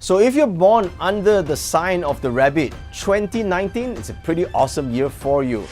So if you're born under the sign of the rabbit, 2019 is a pretty awesome year for you.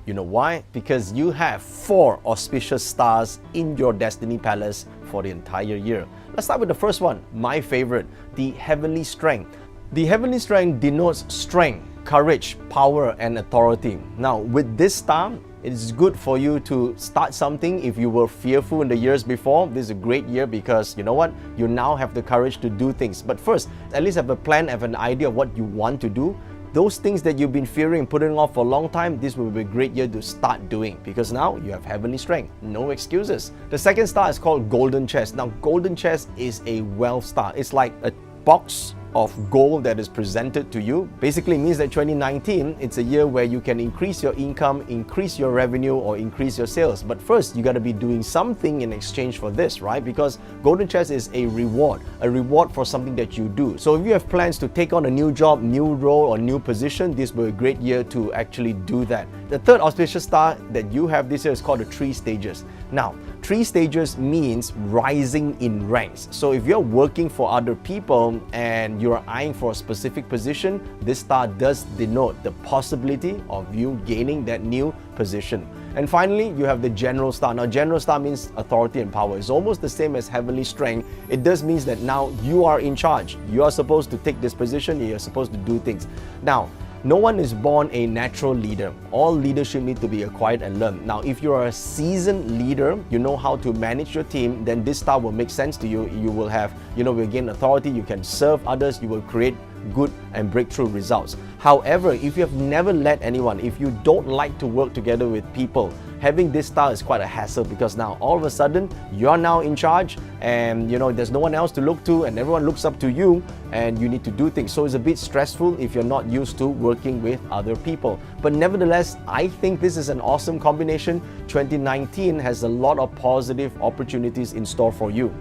You know why? Because you have 4 auspicious stars in your Destiny Palace for the entire year. Let's start with the first one, my favorite, the Heavenly Strength. The Heavenly Strength denotes strength, courage, power, and authority. Now, with this star, it is good for you to start something. If you were fearful in the years before, this is a great year because you know what? You now have the courage to do things. But first, at least have a plan, have an idea of what you want to do. Those things that you've been fearing and putting off for a long time, this will be a great year to start doing because now you have Heavenly Strength. No excuses. The second star is called Golden Chest. Now, Golden Chest is a wealth star. It's like a box of gold that is presented to you. Basically means that 2019, it's a year where you can increase your income, increase your revenue, or increase your sales. But first, you got to be doing something in exchange for this, right? Because Golden Chest is a reward for something that you do. So if you have plans to take on a new job, new role, or new position, this will be a great year to actually do that. The third auspicious star that you have this year is called the 3 stages. Now, 3 stages means rising in ranks. So if you're working for other people and you're eyeing for a specific position, this star does denote the possibility of you gaining that new position. And finally, you have the General Star. Now, General Star means authority and power. It's almost the same as Heavenly Strength. It does mean that now you are in charge. You are supposed to take this position. You're supposed to do things. Now, no one is born a natural leader. All leadership need to be acquired and learned. Now, if you are a seasoned leader, you know how to manage your team, then this star will make sense to you. You will have, will gain authority, you can serve others, you will create good and breakthrough results. However, if you have never led anyone, if you don't like to work together with people, having this star is quite a hassle because now all of a sudden you're now in charge and there's no one else to look to and everyone looks up to you and you need to do things. So it's a bit stressful if you're not used to working with other people. But nevertheless, I think this is an awesome combination. 2019 has a lot of positive opportunities in store for you.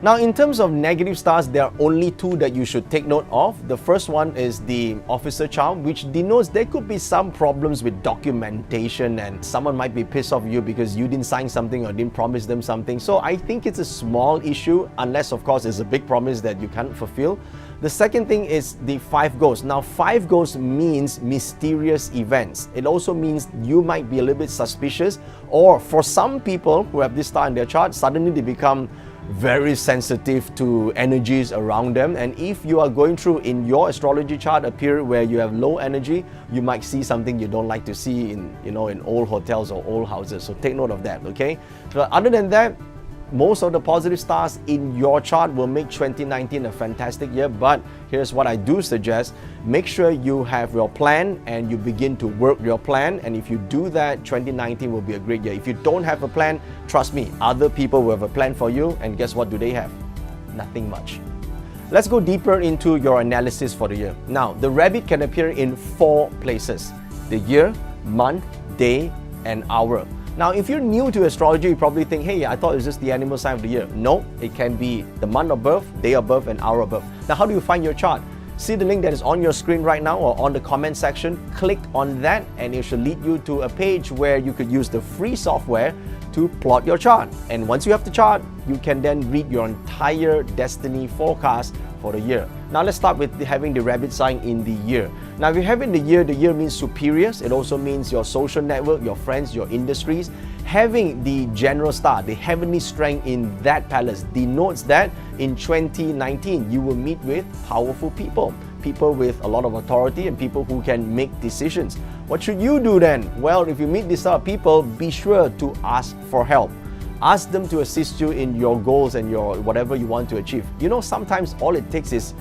Now, in terms of negative stars, there are only 2 that you should take note of. The first one is the Officer Charm, which denotes there could be some problems with documentation and someone might be pissed off you because you didn't sign something or didn't promise them something. So I think it's a small issue, unless of course it's a big promise that you can't fulfill. The second thing is the 5 Ghosts. Now, 5 Ghosts means mysterious events. It also means you might be a little bit suspicious, or for some people who have this star in their chart, suddenly they become very sensitive to energies around them. And if you are going through in your astrology chart a period where you have low energy, you might see something you don't like to see in old hotels or old houses. So take note of that, okay? But other than that, most of the positive stars in your chart will make 2019 a fantastic year. But here's what I do suggest. Make sure you have your plan and you begin to work your plan. And if you do that, 2019 will be a great year. If you don't have a plan, trust me, other people will have a plan for you. And guess what do they have? Nothing much. Let's go deeper into your analysis for the year. Now, the rabbit can appear in 4 places: the year, month, day, and hour. Now, if you're new to astrology, you probably think, hey, I thought it was just the animal sign of the year. No, it can be the month of birth, day of birth, and hour of birth. Now, how do you find your chart? See the link that is on your screen right now or on the comment section. Click on that and it should lead you to a page where you could use the free software to plot your chart. And once you have the chart, you can then read your entire destiny forecast for the year. Now let's start with having the rabbit sign in the year. Now if you have in the year means superiors. It also means your social network, your friends, your industries. Having the General Star, the Heavenly Strength in that palace denotes that in 2019 you will meet with powerful people with a lot of authority and people who can make decisions. What should you do then? Well, if you meet these sort of people, be sure to ask for help. Ask them to assist you in your goals and your whatever you want to achieve. Sometimes all it takes is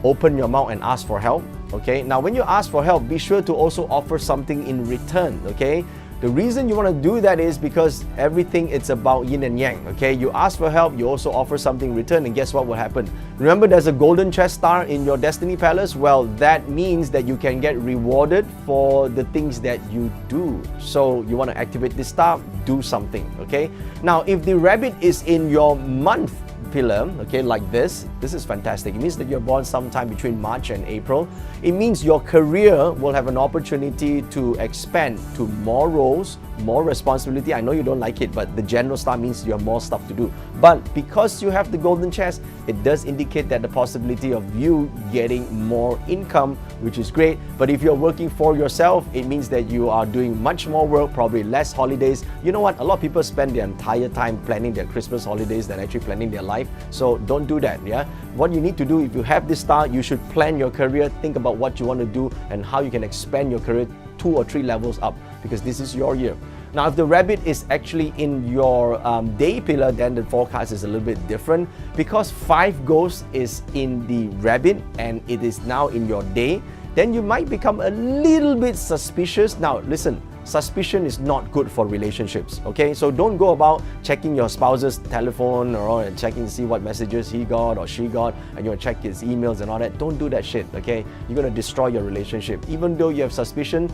open your mouth and ask for help. Okay, now when you ask for help, be sure to also offer something in return. Okay, the reason you want to do that is because everything it's about yin and yang. Okay, you ask for help, you also offer something in return, and guess what will happen? Remember, there's a golden chest star in your destiny palace. Well, that means that you can get rewarded for the things that you do. So you want to activate this star, do something. Okay, now if the rabbit is in your month pillar, okay, like this is fantastic. It means that you're born sometime between March and April. It means your career will have an opportunity to expand to more roles, more responsibility. I know you don't like it, but the general star means you have more stuff to do. But because you have the golden chest, it does indicate that the possibility of you getting more income, which is great. But if you're working for yourself, it means that you are doing much more work, probably less holidays. You know what? A lot of people spend their entire time planning their Christmas holidays than actually planning their life. So don't do that, yeah? What you need to do, if you have this star, you should plan your career, think about what you want to do and how you can expand your career 2 or 3 levels up, because this is your year. Now, if the rabbit is actually in your day pillar, then the forecast is a little bit different. Because 5 ghosts is in the rabbit and it is now in your day, then you might become a little bit suspicious. Now, listen, suspicion is not good for relationships, okay? So don't go about checking your spouse's telephone or checking to see what messages he got or she got, and you want to check his emails and all that. Don't do that shit, okay? You're going to destroy your relationship. Even though you have suspicion,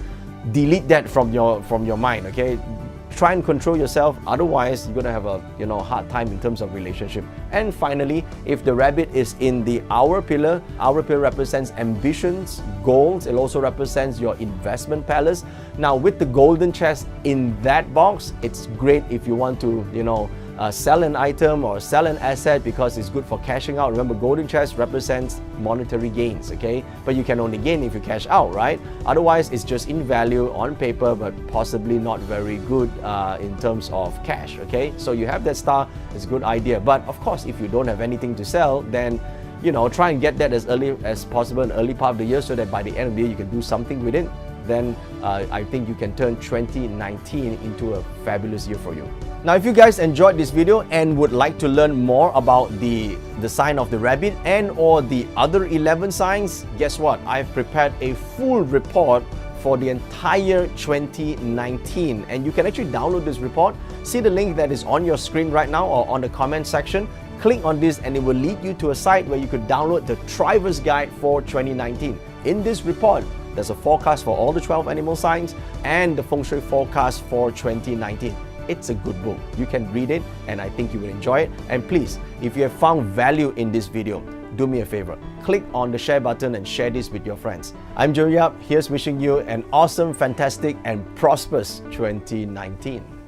delete that from your mind, okay? Try and control yourself, otherwise you're going to have a hard time in terms of relationship. And finally, if the rabbit is in the hour pillar represents ambitions, goals. It also represents your investment palace. Now with the golden chest in that box, it's great if you want to sell an item or sell an asset because it's good for cashing out. Remember, golden chest represents monetary gains, okay? But you can only gain if you cash out, right? Otherwise, it's just in value on paper, but possibly not very good in terms of cash, okay? So you have that star, it's a good idea. But of course, if you don't have anything to sell, then try and get that as early as possible in the early part of the year so that by the end of the year you can do something with it. Then I think you can turn 2019 into a fabulous year for you. Now, if you guys enjoyed this video and would like to learn more about the sign of the rabbit and or the other 11 signs, guess what? I've prepared a full report for the entire 2019, and you can actually download this report. See the link that is on your screen right now or on the comment section. Click on this and it will lead you to a site where you could download the Thriver's Guide for 2019. In this report, there's a forecast for all the 12 animal signs and the feng shui forecast for 2019. It's a good book. You can read it and I think you will enjoy it. And please, if you have found value in this video, do me a favor. Click on the share button and share this with your friends. I'm Joe Yap. Here's wishing you an awesome, fantastic and prosperous 2019.